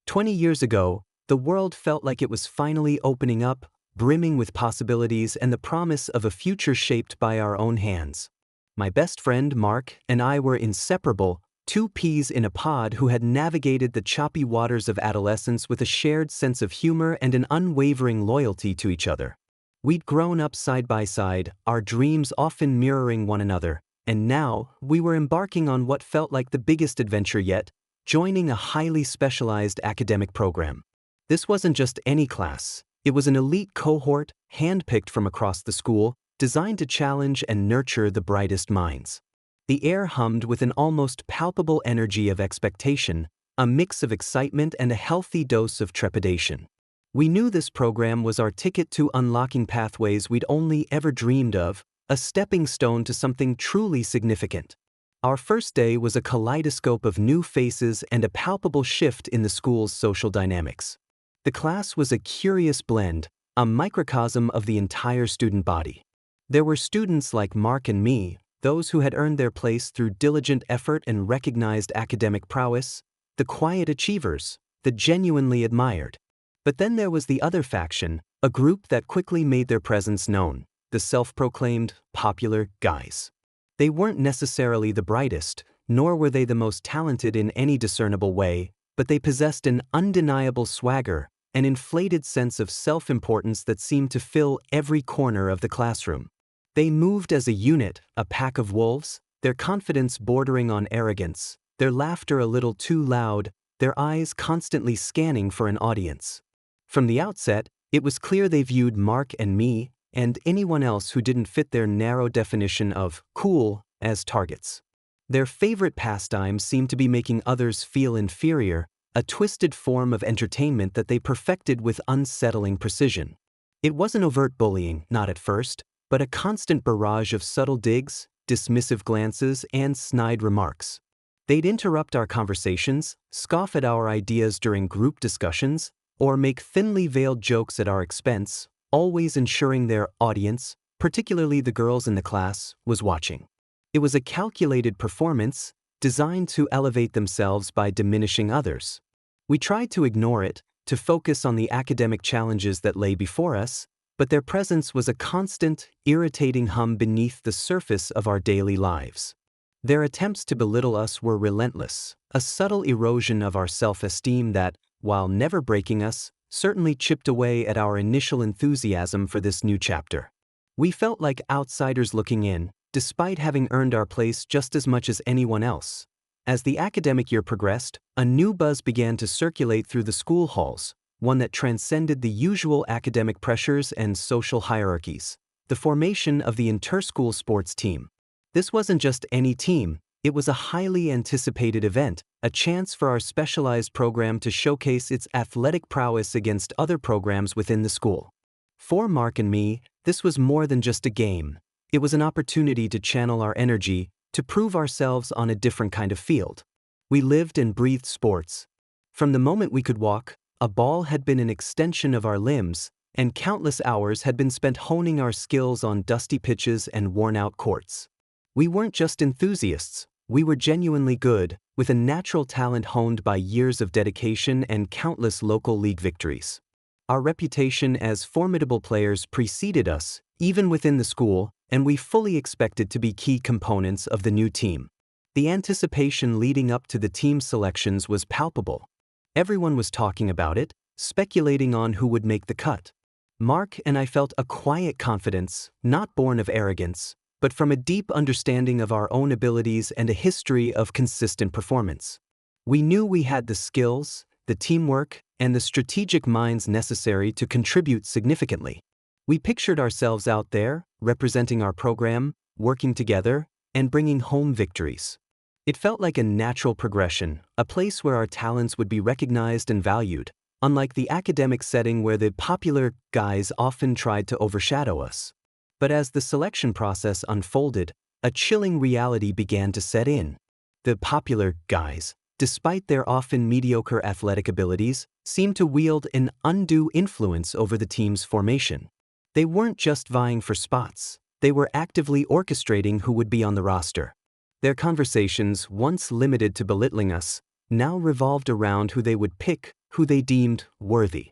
20 years ago, the world felt like it was finally opening up, brimming with possibilities and the promise of a future shaped by our own hands. My best friend Mark and I were inseparable, two peas in a pod who had navigated the choppy waters of adolescence with a shared sense of humor and an unwavering loyalty to each other. We'd grown up side by side, our dreams often mirroring one another, and now we were embarking on what felt like the biggest adventure yet, joining a highly specialized academic program. This wasn't just any class, it was an elite cohort, handpicked from across the school, designed to challenge and nurture the brightest minds. The air hummed with an almost palpable energy of expectation, a mix of excitement and a healthy dose of trepidation. We knew this program was our ticket to unlocking pathways we'd only ever dreamed of, a stepping stone to something truly significant. Our first day was a kaleidoscope of new faces and a palpable shift in the school's social dynamics. The class was a curious blend, a microcosm of the entire student body. There were students like Mark and me, those who had earned their place through diligent effort and recognized academic prowess, the quiet achievers, the genuinely admired. But then there was the other faction, a group that quickly made their presence known, the self-proclaimed popular guys. They weren't necessarily the brightest, nor were they the most talented in any discernible way, but they possessed an undeniable swagger, an inflated sense of self-importance that seemed to fill every corner of the classroom. They moved as a unit, a pack of wolves, their confidence bordering on arrogance, their laughter a little too loud, their eyes constantly scanning for an audience. From the outset, it was clear they viewed Mark and me, and anyone else who didn't fit their narrow definition of cool, as targets. Their favorite pastime seemed to be making others feel inferior, a twisted form of entertainment that they perfected with unsettling precision. It wasn't overt bullying, not at first, but a constant barrage of subtle digs, dismissive glances, and snide remarks. They'd interrupt our conversations, scoff at our ideas during group discussions, or make thinly veiled jokes at our expense, always ensuring their audience, particularly the girls in the class, was watching. It was a calculated performance, designed to elevate themselves by diminishing others. We tried to ignore it, to focus on the academic challenges that lay before us, but their presence was a constant, irritating hum beneath the surface of our daily lives. Their attempts to belittle us were relentless, a subtle erosion of our self-esteem that, while never breaking us, certainly chipped away at our initial enthusiasm for this new chapter. We felt like outsiders looking in, despite having earned our place just as much as anyone else. As the academic year progressed, a new buzz began to circulate through the school halls, one that transcended the usual academic pressures and social hierarchies: the formation of the inter-school sports team. This wasn't just any team, it was a highly anticipated event, a chance for our specialized program to showcase its athletic prowess against other programs within the school. For Mark and me, this was more than just a game. It was an opportunity to channel our energy, to prove ourselves on a different kind of field. We lived and breathed sports. From the moment we could walk, a ball had been an extension of our limbs, and countless hours had been spent honing our skills on dusty pitches and worn-out courts. We weren't just enthusiasts, we were genuinely good, with a natural talent honed by years of dedication and countless local league victories. Our reputation as formidable players preceded us, even within the school, and we fully expected to be key components of the new team. The anticipation leading up to the team selections was palpable. Everyone was talking about it, speculating on who would make the cut. Mark and I felt a quiet confidence, not born of arrogance, but from a deep understanding of our own abilities and a history of consistent performance. We knew we had the skills, the teamwork, and the strategic minds necessary to contribute significantly. We pictured ourselves out there, representing our program, working together, and bringing home victories. It felt like a natural progression, a place where our talents would be recognized and valued, unlike the academic setting where the popular guys often tried to overshadow us. But as the selection process unfolded, a chilling reality began to set in. The popular guys, despite their often mediocre athletic abilities, seemed to wield an undue influence over the team's formation. They weren't just vying for spots, they were actively orchestrating who would be on the roster. Their conversations, once limited to belittling us, now revolved around who they would pick, who they deemed worthy.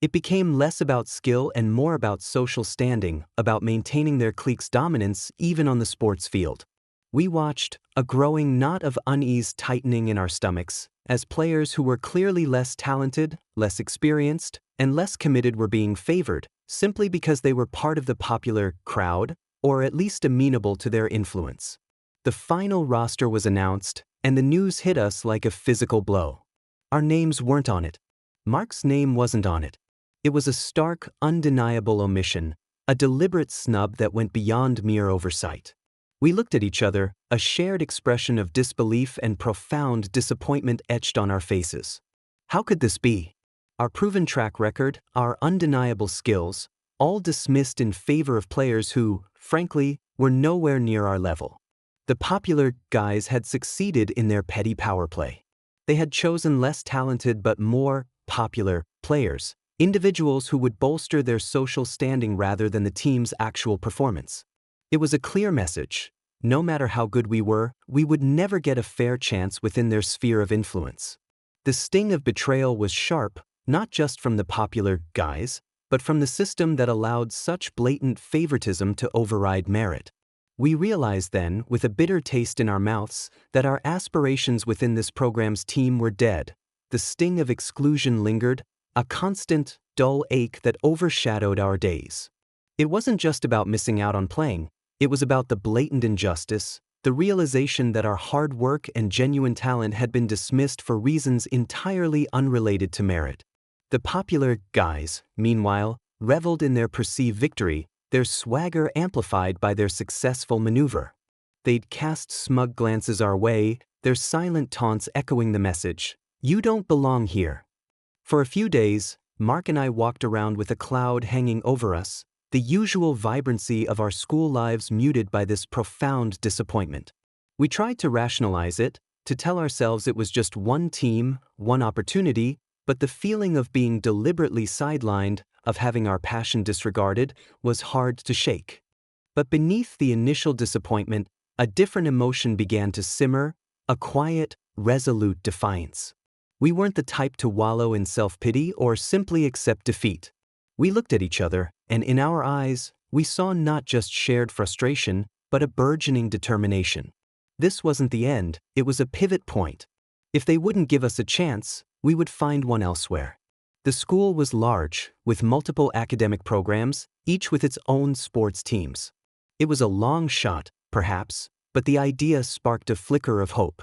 It became less about skill and more about social standing, about maintaining their clique's dominance even on the sports field. We watched a growing knot of unease tightening in our stomachs, as players who were clearly less talented, less experienced, and less committed were being favored, simply because they were part of the popular crowd, or at least amenable to their influence. The final roster was announced, and the news hit us like a physical blow. Our names weren't on it. Mark's name wasn't on it. It was a stark, undeniable omission, a deliberate snub that went beyond mere oversight. We looked at each other, a shared expression of disbelief and profound disappointment etched on our faces. How could this be? Our proven track record, our undeniable skills, all dismissed in favor of players who, frankly, were nowhere near our level. The popular guys had succeeded in their petty power play. They had chosen less talented but more popular players, individuals who would bolster their social standing rather than the team's actual performance. It was a clear message. No matter how good we were, we would never get a fair chance within their sphere of influence. The sting of betrayal was sharp, not just from the popular guys, but from the system that allowed such blatant favoritism to override merit. We realized then, with a bitter taste in our mouths, that our aspirations within this program's team were dead. The sting of exclusion lingered, a constant, dull ache that overshadowed our days. It wasn't just about missing out on playing. It was about the blatant injustice, the realization that our hard work and genuine talent had been dismissed for reasons entirely unrelated to merit. The popular guys, meanwhile, reveled in their perceived victory, their swagger amplified by their successful maneuver. They'd cast smug glances our way, their silent taunts echoing the message, "You don't belong here." For a few days, Mark and I walked around with a cloud hanging over us, the usual vibrancy of our school lives muted by this profound disappointment. We tried to rationalize it, to tell ourselves it was just one team, one opportunity, but the feeling of being deliberately sidelined, of having our passion disregarded, was hard to shake. But beneath the initial disappointment, a different emotion began to simmer, a quiet, resolute defiance. We weren't the type to wallow in self-pity or simply accept defeat. We looked at each other, and in our eyes, we saw not just shared frustration, but a burgeoning determination. This wasn't the end, it was a pivot point. If they wouldn't give us a chance, we would find one elsewhere. The school was large, with multiple academic programs, each with its own sports teams. It was a long shot, perhaps, but the idea sparked a flicker of hope.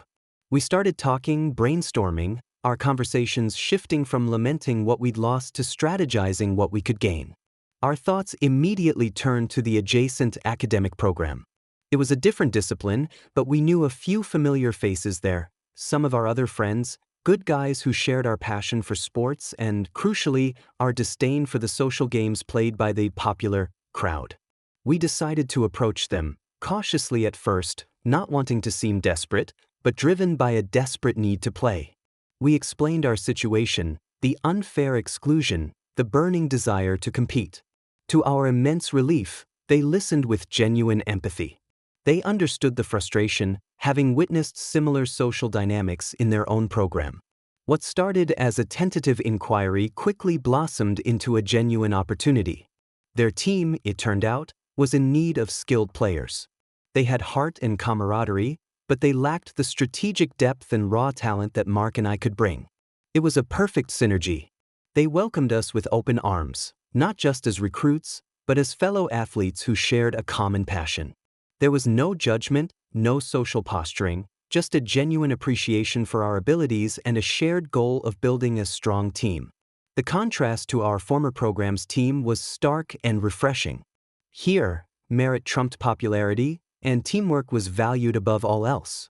We started talking, brainstorming, our conversations shifting from lamenting what we'd lost to strategizing what we could gain. Our thoughts immediately turned to the adjacent academic program. It was a different discipline, but we knew a few familiar faces there, some of our other friends, good guys who shared our passion for sports and, crucially, our disdain for the social games played by the popular crowd. We decided to approach them, cautiously at first, not wanting to seem desperate, but driven by a desperate need to play. We explained our situation, the unfair exclusion, the burning desire to compete. To our immense relief, they listened with genuine empathy. They understood the frustration, having witnessed similar social dynamics in their own program. What started as a tentative inquiry quickly blossomed into a genuine opportunity. Their team, it turned out, was in need of skilled players. They had heart and camaraderie, but they lacked the strategic depth and raw talent that Mark and I could bring. It was a perfect synergy. They welcomed us with open arms, not just as recruits, but as fellow athletes who shared a common passion. There was no judgment, no social posturing, just a genuine appreciation for our abilities and a shared goal of building a strong team. The contrast to our former program's team was stark and refreshing. Here, merit trumped popularity, and teamwork was valued above all else.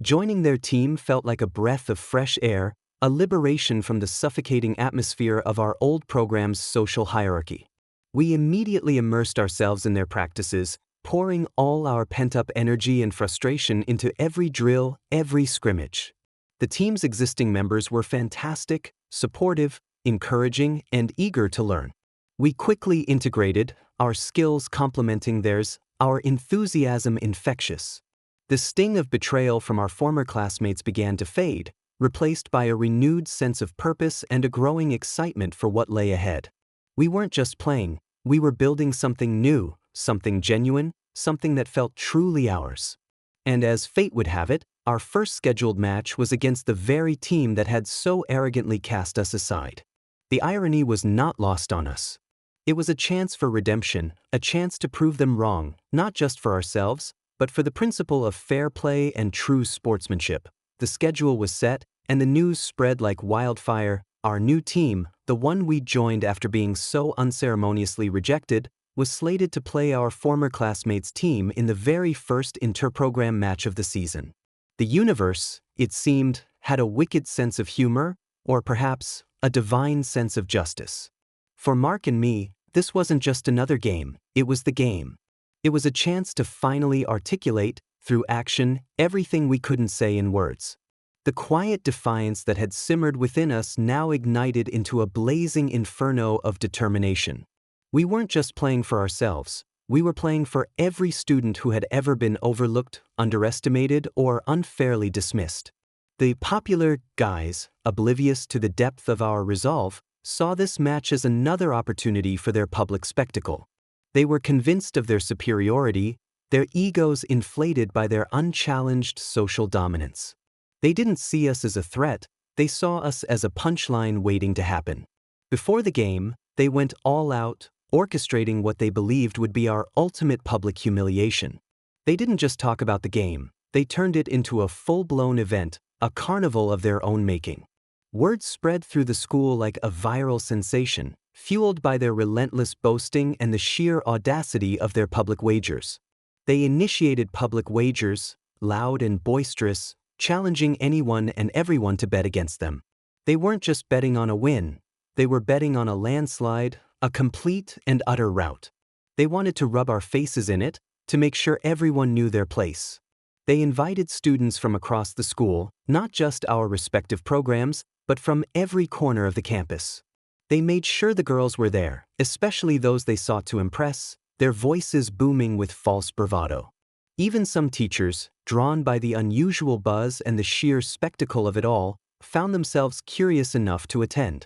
Joining their team felt like a breath of fresh air, a liberation from the suffocating atmosphere of our old program's social hierarchy. We immediately immersed ourselves in their practices, pouring all our pent-up energy and frustration into every drill, every scrimmage. The team's existing members were fantastic, supportive, encouraging, and eager to learn. We quickly integrated, our skills complementing theirs, our enthusiasm infectious. The sting of betrayal from our former classmates began to fade, replaced by a renewed sense of purpose and a growing excitement for what lay ahead. We weren't just playing, we were building something new, something genuine, something that felt truly ours. And as fate would have it, our first scheduled match was against the very team that had so arrogantly cast us aside. The irony was not lost on us. It was a chance for redemption, a chance to prove them wrong, not just for ourselves, but for the principle of fair play and true sportsmanship. The schedule was set, and the news spread like wildfire. Our new team, the one we joined after being so unceremoniously rejected, was slated to play our former classmates' team in the very first interprogram match of the season. The universe, it seemed, had a wicked sense of humor, or perhaps a divine sense of justice. For Mark and me, this wasn't just another game, it was the game. It was a chance to finally articulate, through action, everything we couldn't say in words. The quiet defiance that had simmered within us now ignited into a blazing inferno of determination. We weren't just playing for ourselves, we were playing for every student who had ever been overlooked, underestimated, or unfairly dismissed. The popular guys, oblivious to the depth of our resolve, saw this match as another opportunity for their public spectacle. They were convinced of their superiority, their egos inflated by their unchallenged social dominance. They didn't see us as a threat, they saw us as a punchline waiting to happen. Before the game, they went all out, orchestrating what they believed would be our ultimate public humiliation. They didn't just talk about the game, they turned it into a full-blown event, a carnival of their own making. Word spread through the school like a viral sensation, fueled by their relentless boasting and the sheer audacity of their public wagers. They initiated public wagers, loud and boisterous, challenging anyone and everyone to bet against them. They weren't just betting on a win, they were betting on a landslide, a complete and utter rout. They wanted to rub our faces in it, to make sure everyone knew their place. They invited students from across the school, not just our respective programs, but from every corner of the campus. They made sure the girls were there, especially those they sought to impress, their voices booming with false bravado. Even some teachers, drawn by the unusual buzz and the sheer spectacle of it all, found themselves curious enough to attend.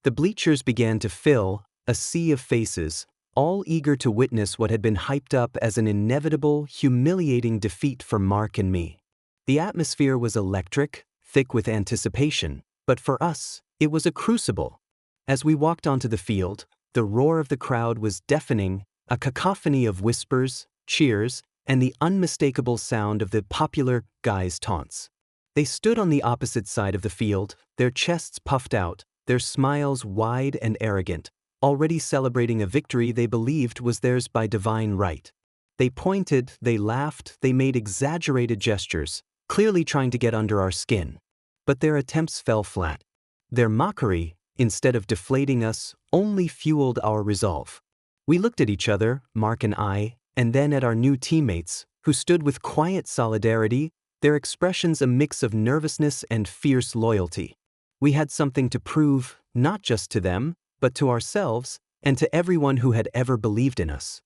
The bleachers began to fill, a sea of faces, all eager to witness what had been hyped up as an inevitable, humiliating defeat for Mark and me. The atmosphere was electric, thick with anticipation, but for us, it was a crucible. As we walked onto the field, the roar of the crowd was deafening, a cacophony of whispers, cheers, and the unmistakable sound of the popular guys' taunts. They stood on the opposite side of the field, their chests puffed out, their smiles wide and arrogant, already celebrating a victory they believed was theirs by divine right. They pointed, they laughed, they made exaggerated gestures, clearly trying to get under our skin. But their attempts fell flat. Their mockery, instead of deflating us, only fueled our resolve. We looked at each other, Mark and I, and then at our new teammates, who stood with quiet solidarity, their expressions a mix of nervousness and fierce loyalty. We had something to prove, not just to them, but to ourselves, and to everyone who had ever believed in us.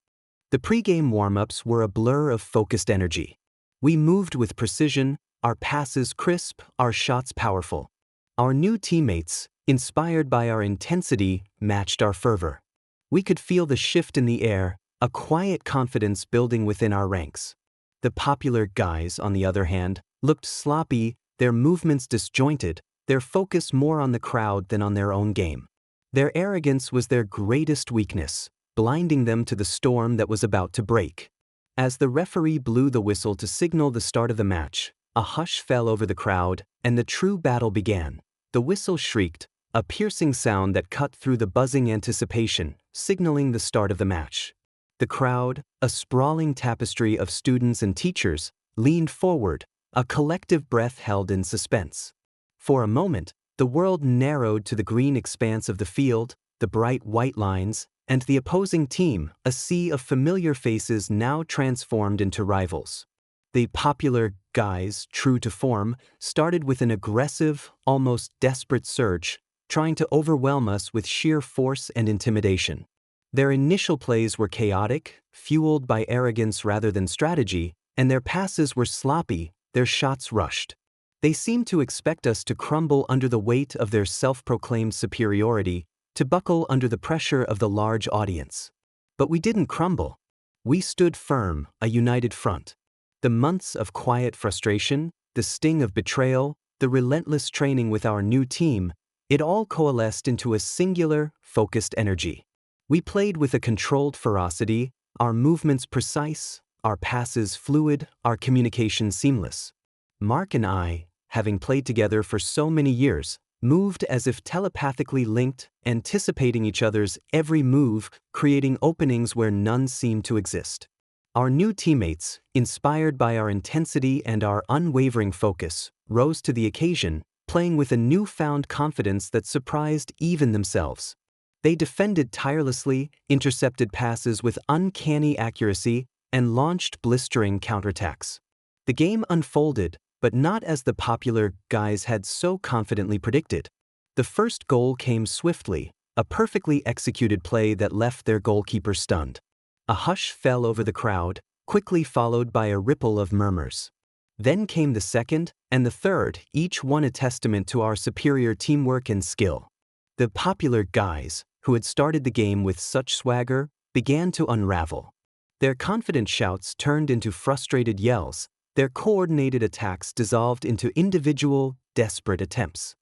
The pre-game warm-ups were a blur of focused energy. We moved with precision, our passes crisp, our shots powerful. Our new teammates, inspired by our intensity, matched our fervor. We could feel the shift in the air, a quiet confidence building within our ranks. The popular guys, on the other hand, looked sloppy, their movements disjointed, their focus more on the crowd than on their own game. Their arrogance was their greatest weakness, blinding them to the storm that was about to break. As the referee blew the whistle to signal the start of the match, a hush fell over the crowd, and the true battle began. The whistle shrieked, a piercing sound that cut through the buzzing anticipation, signaling the start of the match. The crowd, a sprawling tapestry of students and teachers, leaned forward, a collective breath held in suspense. For a moment, the world narrowed to the green expanse of the field, the bright white lines, and the opposing team, a sea of familiar faces now transformed into rivals. The popular guys, true to form, started with an aggressive, almost desperate surge, trying to overwhelm us with sheer force and intimidation. Their initial plays were chaotic, fueled by arrogance rather than strategy, and their passes were sloppy, their shots rushed. They seemed to expect us to crumble under the weight of their self-proclaimed superiority, to buckle under the pressure of the large audience. But we didn't crumble. We stood firm, a united front. The months of quiet frustration, the sting of betrayal, the relentless training with our new team, it all coalesced into a singular, focused energy. We played with a controlled ferocity, our movements precise, our passes fluid, our communication seamless. Mark and I, having played together for so many years, moved as if telepathically linked, anticipating each other's every move, creating openings where none seemed to exist. Our new teammates, inspired by our intensity and our unwavering focus, rose to the occasion, playing with a newfound confidence that surprised even themselves. They defended tirelessly, intercepted passes with uncanny accuracy, and launched blistering counterattacks. The game unfolded, but not as the popular guys had so confidently predicted. The first goal came swiftly, a perfectly executed play that left their goalkeeper stunned. A hush fell over the crowd, quickly followed by a ripple of murmurs. Then came the second and the third, each one a testament to our superior teamwork and skill. The popular guys, who had started the game with such swagger, began to unravel. Their confident shouts turned into frustrated yells, their coordinated attacks dissolved into individual, desperate attempts.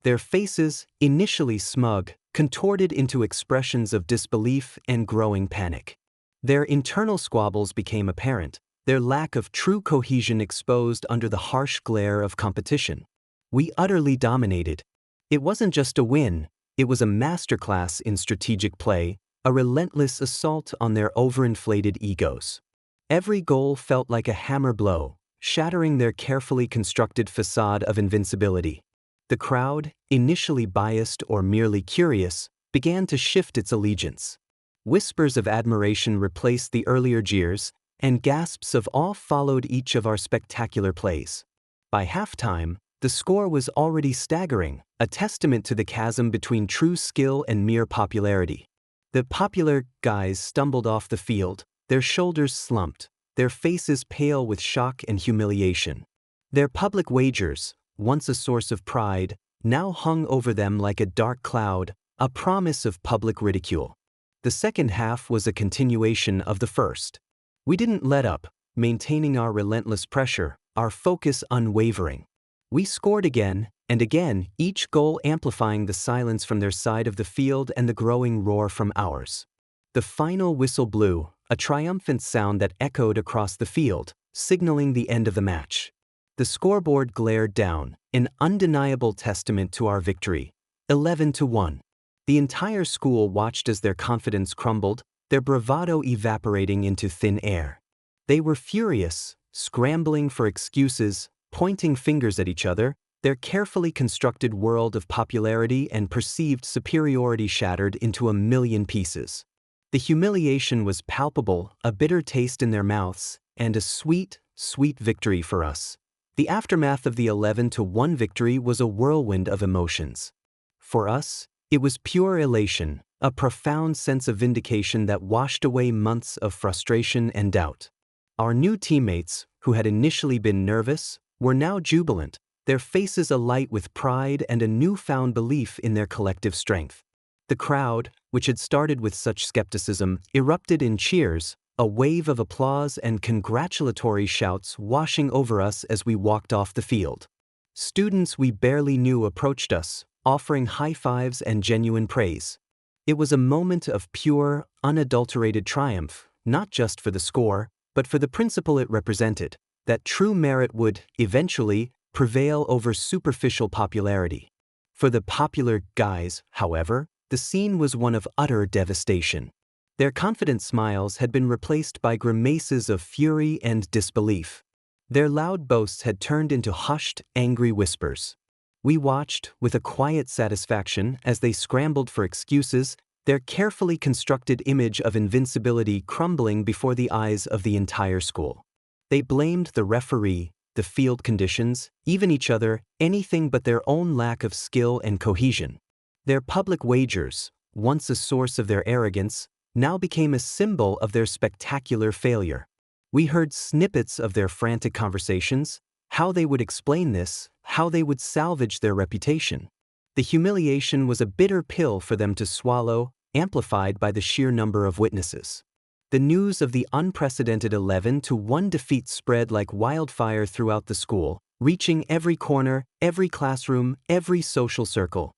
Their faces, initially smug, contorted into expressions of disbelief and growing panic. Their internal squabbles became apparent, their lack of true cohesion exposed under the harsh glare of competition. We utterly dominated. It wasn't just a win, it was a masterclass in strategic play, a relentless assault on their overinflated egos. Every goal felt like a hammer blow, shattering their carefully constructed facade of invincibility. The crowd, initially biased or merely curious, began to shift its allegiance. Whispers of admiration replaced the earlier jeers, and gasps of awe followed each of our spectacular plays. By halftime, the score was already staggering, a testament to the chasm between true skill and mere popularity. The popular guys stumbled off the field, their shoulders slumped, their faces pale with shock and humiliation. Their public wagers, once a source of pride, now hung over them like a dark cloud, a promise of public ridicule. The second half was a continuation of the first. We didn't let up, maintaining our relentless pressure, our focus unwavering. We scored again and again, each goal amplifying the silence from their side of the field and the growing roar from ours. The final whistle blew, a triumphant sound that echoed across the field, signaling the end of the match. The scoreboard glared down, an undeniable testament to our victory, 11-1. The entire school watched as their confidence crumbled, their bravado evaporating into thin air. They were furious, scrambling for excuses, pointing fingers at each other, their carefully constructed world of popularity and perceived superiority shattered into a million pieces. The humiliation was palpable, a bitter taste in their mouths, and a sweet, sweet victory for us. The aftermath of the 11-1 victory was a whirlwind of emotions. For us, it was pure elation, a profound sense of vindication that washed away months of frustration and doubt. Our new teammates, who had initially been nervous, were now jubilant, their faces alight with pride and a newfound belief in their collective strength. The crowd, which had started with such skepticism, erupted in cheers, a wave of applause and congratulatory shouts washing over us as we walked off the field. Students we barely knew approached us, offering high fives and genuine praise. It was a moment of pure, unadulterated triumph, not just for the score, but for the principle it represented, that true merit would, eventually, prevail over superficial popularity. For the popular guys, however, the scene was one of utter devastation. Their confident smiles had been replaced by grimaces of fury and disbelief. Their loud boasts had turned into hushed, angry whispers. We watched, with a quiet satisfaction, as they scrambled for excuses, their carefully constructed image of invincibility crumbling before the eyes of the entire school. They blamed the referee, the field conditions, even each other, anything but their own lack of skill and cohesion. Their public wagers, once a source of their arrogance, now became a symbol of their spectacular failure. We heard snippets of their frantic conversations, how they would explain this, how they would salvage their reputation. The humiliation was a bitter pill for them to swallow, amplified by the sheer number of witnesses. The news of the unprecedented 11-1 defeat spread like wildfire throughout the school, reaching every corner, every classroom, every social circle.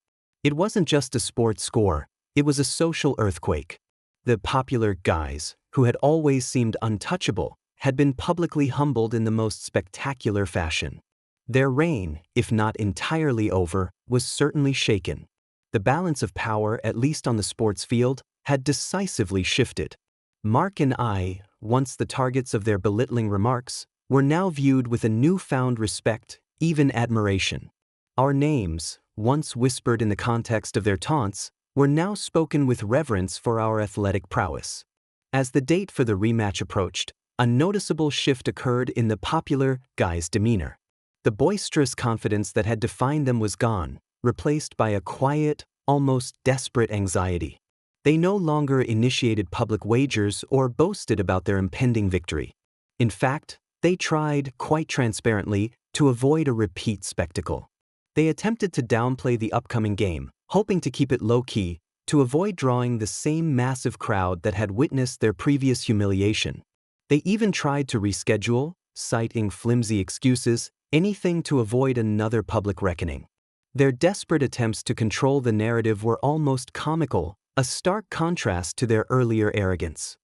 It wasn't just a sports score, it was a social earthquake. The popular guys, who had always seemed untouchable, had been publicly humbled in the most spectacular fashion. Their reign, if not entirely over, was certainly shaken. The balance of power, at least on the sports field, had decisively shifted. Mark and I, once the targets of their belittling remarks, were now viewed with a newfound respect, even admiration. Our names, once whispered in the context of their taunts, were now spoken with reverence for our athletic prowess. As the date for the rematch approached, a noticeable shift occurred in the popular guys' demeanor. The boisterous confidence that had defined them was gone, replaced by a quiet, almost desperate anxiety. They no longer initiated public wagers or boasted about their impending victory. In fact, they tried, quite transparently, to avoid a repeat spectacle. They attempted to downplay the upcoming game, hoping to keep it low-key, to avoid drawing the same massive crowd that had witnessed their previous humiliation. They even tried to reschedule, citing flimsy excuses, anything to avoid another public reckoning. Their desperate attempts to control the narrative were almost comical, a stark contrast to their earlier arrogance.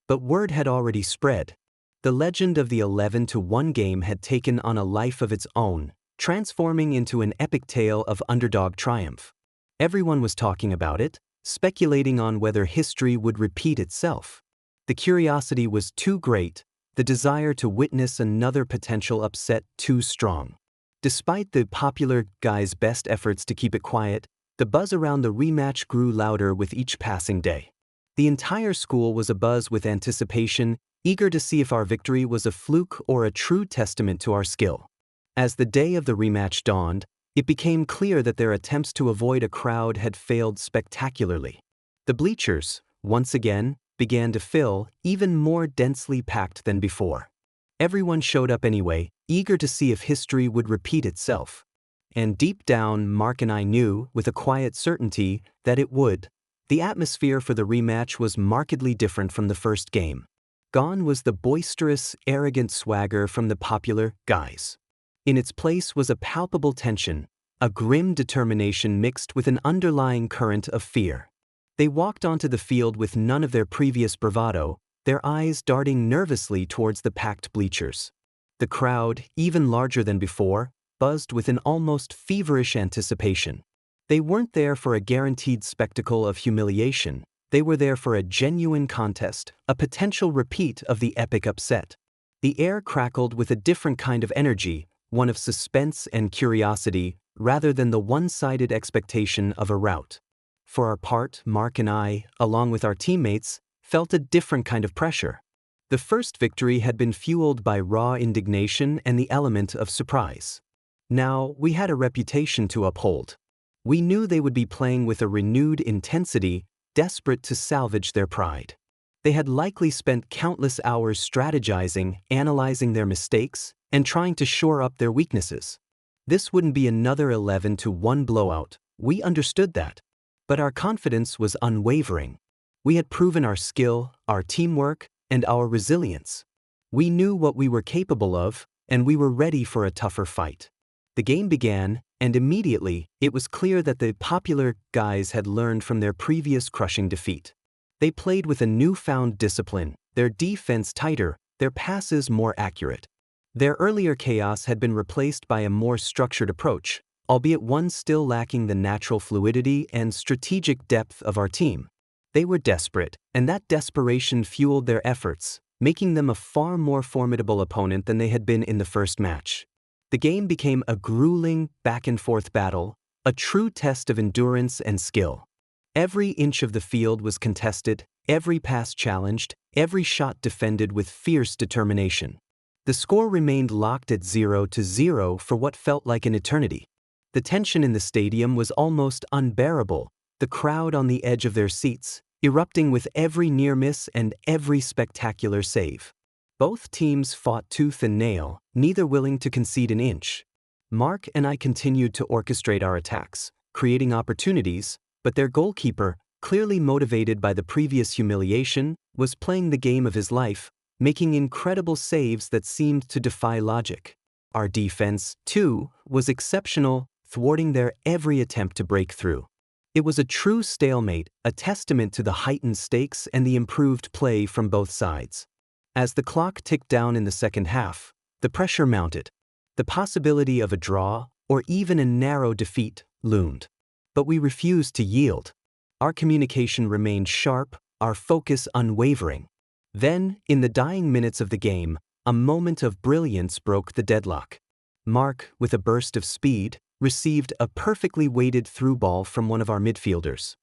But word had already spread. The legend of the 11-1 game had taken on a life of its own, transforming into an epic tale of underdog triumph. Everyone was talking about it, speculating on whether history would repeat itself. The curiosity was too great, the desire to witness another potential upset too strong. Despite the popular guys' best efforts to keep it quiet, the buzz around the rematch grew louder with each passing day. The entire school was abuzz with anticipation, eager to see if our victory was a fluke or a true testament to our skill. As the day of the rematch dawned, it became clear that their attempts to avoid a crowd had failed spectacularly. The bleachers, once again, began to fill, even more densely packed than before. Everyone showed up anyway, eager to see if history would repeat itself. And deep down, Mark and I knew, with a quiet certainty, that it would. The atmosphere for the rematch was markedly different from the first game. Gone was the boisterous, arrogant swagger from the popular guys. In its place was a palpable tension, a grim determination mixed with an underlying current of fear. They walked onto the field with none of their previous bravado, their eyes darting nervously towards the packed bleachers. The crowd, even larger than before, buzzed with an almost feverish anticipation. They weren't there for a guaranteed spectacle of humiliation, they were there for a genuine contest, a potential repeat of the epic upset. The air crackled with a different kind of energy, one of suspense and curiosity, rather than the one-sided expectation of a rout. For our part, Mark and I, along with our teammates, felt a different kind of pressure. The first victory had been fueled by raw indignation and the element of surprise. Now, we had a reputation to uphold. We knew they would be playing with a renewed intensity, desperate to salvage their pride. They had likely spent countless hours strategizing, analyzing their mistakes, and trying to shore up their weaknesses. This wouldn't be another 11-1 blowout, we understood that. But our confidence was unwavering. We had proven our skill, our teamwork, and our resilience. We knew what we were capable of, and we were ready for a tougher fight. The game began, and immediately, it was clear that the popular guys had learned from their previous crushing defeat. They played with a newfound discipline, their defense tighter, their passes more accurate. Their earlier chaos had been replaced by a more structured approach, albeit one still lacking the natural fluidity and strategic depth of our team. They were desperate, and that desperation fueled their efforts, making them a far more formidable opponent than they had been in the first match. The game became a grueling, back-and-forth battle, a true test of endurance and skill. Every inch of the field was contested, every pass challenged, every shot defended with fierce determination. The score remained locked at 0-0 for what felt like an eternity. The tension in the stadium was almost unbearable, the crowd on the edge of their seats, erupting with every near miss and every spectacular save. Both teams fought tooth and nail, neither willing to concede an inch. Mark and I continued to orchestrate our attacks, creating opportunities, but their goalkeeper, clearly motivated by the previous humiliation, was playing the game of his life, making incredible saves that seemed to defy logic. Our defense, too, was exceptional, thwarting their every attempt to break through. It was a true stalemate, a testament to the heightened stakes and the improved play from both sides. As the clock ticked down in the second half, the pressure mounted. The possibility of a draw, or even a narrow defeat, loomed. But we refused to yield. Our communication remained sharp, our focus unwavering. Then, in the dying minutes of the game, a moment of brilliance broke the deadlock. Mark, with a burst of speed, received a perfectly weighted through ball from one of our midfielders.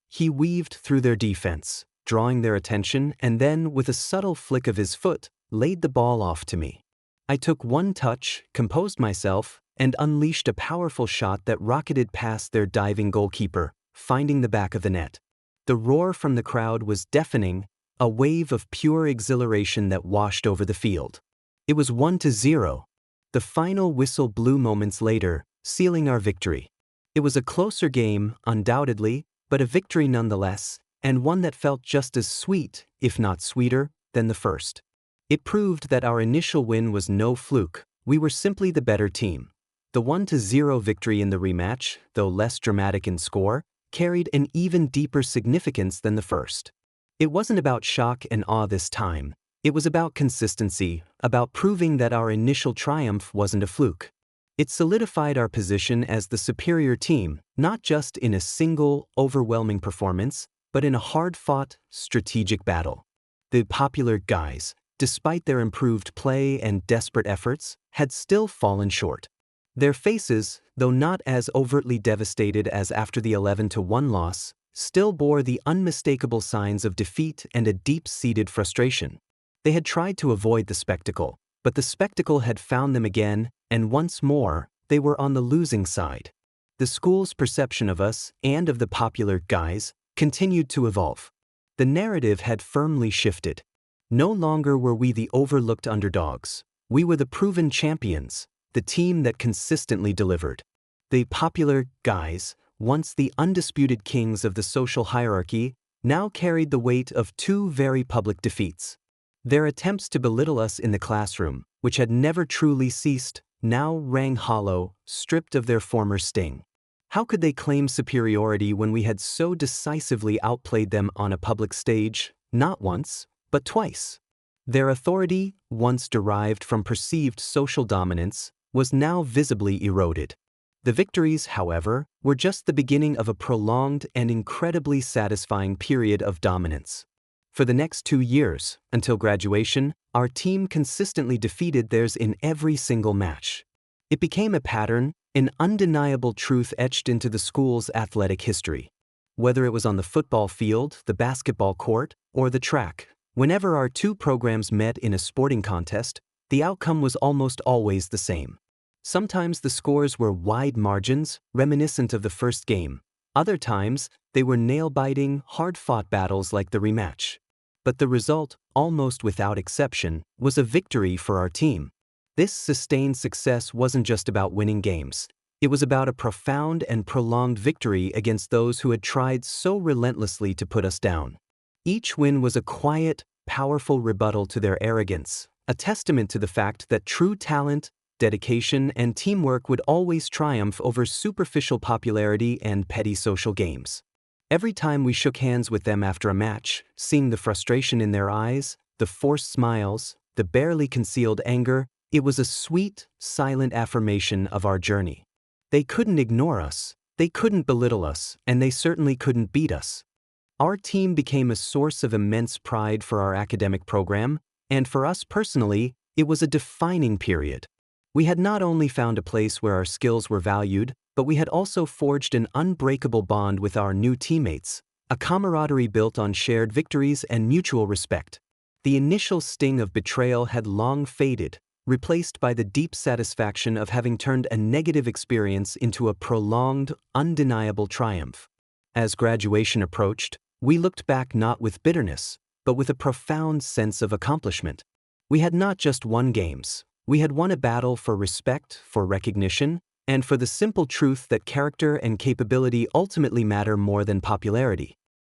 He weaved through their defense, drawing their attention, and then, with a subtle flick of his foot, laid the ball off to me. I took one touch, composed myself, and unleashed a powerful shot that rocketed past their diving goalkeeper, finding the back of the net. The roar from the crowd was deafening, a wave of pure exhilaration that washed over the field. It was 1-0. The final whistle blew moments later, sealing our victory. It was a closer game, undoubtedly, but a victory nonetheless, and one that felt just as sweet, if not sweeter, than the first. It proved that our initial win was no fluke, we were simply the better team. The 1-0 victory in the rematch, though less dramatic in score, carried an even deeper significance than the first. It wasn't about shock and awe this time. It was about consistency, about proving that our initial triumph wasn't a fluke. It solidified our position as the superior team, not just in a single, overwhelming performance, but in a hard-fought, strategic battle. The popular guys, despite their improved play and desperate efforts, had still fallen short. Their faces, though not as overtly devastated as after the 11-1 loss, still bore the unmistakable signs of defeat and a deep-seated frustration. They had tried to avoid the spectacle, but the spectacle had found them again, and once more, they were on the losing side. The school's perception of us, and of the popular guys, continued to evolve. The narrative had firmly shifted. No longer were we the overlooked underdogs. We were the proven champions, the team that consistently delivered. The popular guys, once the undisputed kings of the social hierarchy, now carried the weight of two very public defeats. Their attempts to belittle us in the classroom, which had never truly ceased, now rang hollow, stripped of their former sting. How could they claim superiority when we had so decisively outplayed them on a public stage, not once, but twice? Their authority, once derived from perceived social dominance, was now visibly eroded. The victories, however, were just the beginning of a prolonged and incredibly satisfying period of dominance. For the next 2 years, until graduation, our team consistently defeated theirs in every single match. It became a pattern, an undeniable truth etched into the school's athletic history. Whether it was on the football field, the basketball court, or the track, whenever our two programs met in a sporting contest, the outcome was almost always the same. Sometimes the scores were wide margins, reminiscent of the first game. Other times, they were nail-biting, hard-fought battles like the rematch. But the result, almost without exception, was a victory for our team. This sustained success wasn't just about winning games. It was about a profound and prolonged victory against those who had tried so relentlessly to put us down. Each win was a quiet, powerful rebuttal to their arrogance, a testament to the fact that true talent, dedication, and teamwork would always triumph over superficial popularity and petty social games. Every time we shook hands with them after a match, seeing the frustration in their eyes, the forced smiles, the barely concealed anger, it was a sweet, silent affirmation of our journey. They couldn't ignore us, they couldn't belittle us, and they certainly couldn't beat us. Our team became a source of immense pride for our academic program, and for us personally, it was a defining period. We had not only found a place where our skills were valued, but we had also forged an unbreakable bond with our new teammates, a camaraderie built on shared victories and mutual respect. The initial sting of betrayal had long faded, replaced by the deep satisfaction of having turned a negative experience into a prolonged, undeniable triumph. As graduation approached, we looked back not with bitterness, but with a profound sense of accomplishment. We had not just won games, We had won a battle for respect, for recognition, and for the simple truth that character and capability ultimately matter more than popularity.